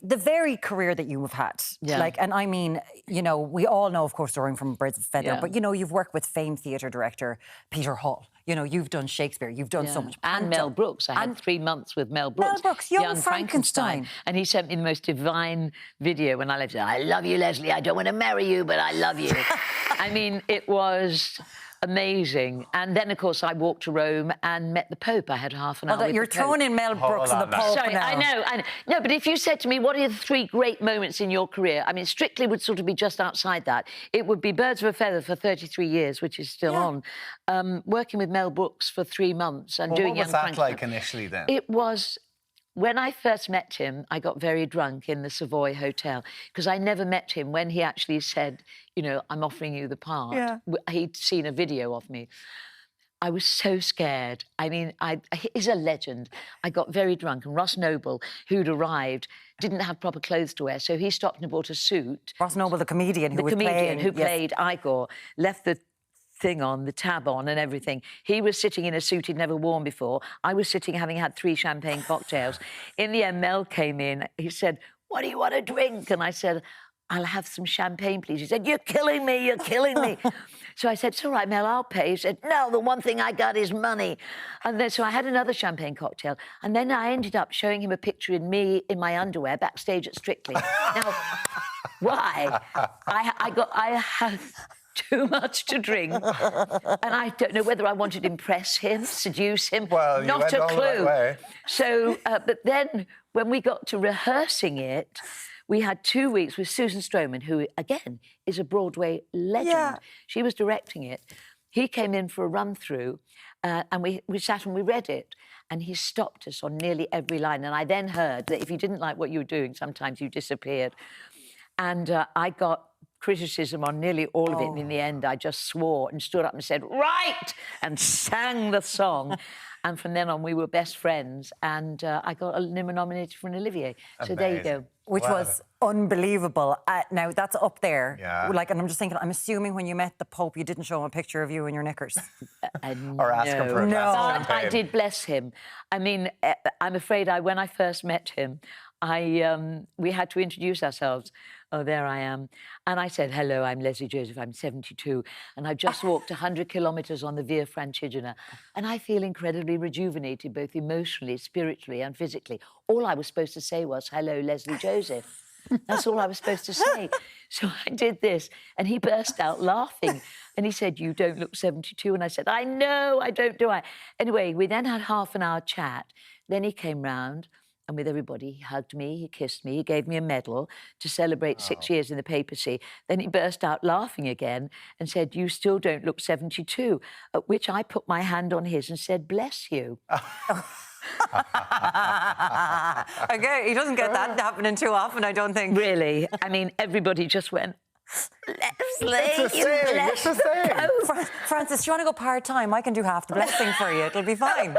the varied career that you have had, like, and I mean, you know, we all know, of course, Soaring from Birds of a Feather, but, you know, you've worked with famed theatre director Peter Hall. You know, you've done Shakespeare, you've done so much. And Mel Brooks. I had 3 months with Mel Brooks. Mel Brooks, Young Frankenstein. And he sent me the most divine video when I left. I love you, Lesley. I don't want to marry you, but I love you. I mean, it was amazing. And then, of course, I walked to Rome and met the Pope. I had half an hour with You're the Pope. throwing in Mel Brooks and the Pope. Sorry, now. I know. No, but if you said to me, what are the 3 great moments in your career? I mean, Strictly would sort of be just outside that. It would be Birds of a Feather for 33 years, which is still on. Working with Mel Brooks for 3 months and doing Young Frankenstein. What was that like initially then? It was... When I first met him, I got very drunk in the Savoy Hotel because I never met him when he actually said, you know, I'm offering you the part. Yeah. He'd seen a video of me. I was so scared. I mean, he's a legend. I got very drunk, and Ross Noble, who'd arrived, didn't have proper clothes to wear, so he stopped and bought a suit. Ross Noble, the comedian who played Igor, left the thing on, the tab on and everything. He was sitting in a suit he'd never worn before. I was sitting having had 3 champagne cocktails. In the end, Mel came in. He said, what do you want to drink? And I said, I'll have some champagne, please. He said, you're killing me, you're killing me. So I said, it's all right, Mel, I'll pay. He said, no, the one thing I got is money. And then, so I had another champagne cocktail. And then I ended up showing him a picture of me in my underwear backstage at Strictly. Now, why? I had too much to drink, and I don't know whether I wanted to impress him, seduce him. Well, not a clue. The right way. So, but then when we got to rehearsing it, we had 2 weeks with Susan Stroman, who again is a Broadway legend. Yeah. She was directing it. He came in for a run through, and we sat and we read it. And he stopped us on nearly every line. And I then heard that if you didn't like what you were doing, sometimes you disappeared. And I got criticism on nearly all of it, and in the end I just swore and stood up and said, right, and sang the song. And from then on we were best friends, and I got nominated for an Olivier. So there you go. Which was unbelievable. Now, that's up there. Yeah. Like, and I'm just thinking, I'm assuming when you met the Pope, you didn't show him a picture of you in your knickers. Or ask him for a glass of champagne. I did, bless him. I mean, I'm afraid when I first met him, we had to introduce ourselves. Oh, there I am. And I said, hello, I'm Lesley Joseph, I'm 72, and I've just walked 100 kilometres on the Via Francigena, and I feel incredibly rejuvenated, both emotionally, spiritually and physically. All I was supposed to say was, hello, Lesley Joseph. That's all I was supposed to say. So I did this, and he burst out laughing. And he said, you don't look 72. And I said, I know, I don't, do I? Anyway, we then had half an hour chat. Then he came round, and with everybody, he hugged me, he kissed me, he gave me a medal to celebrate 6 years in the papacy. Then he burst out laughing again and said, you still don't look 72, at which I put my hand on his and said, bless you. Okay, he doesn't get that happening too often, I don't think. Really? I mean, everybody just went, Lesley, It's the same. Francis, do you want to go part-time? I can do half the blessing for you. It'll be fine.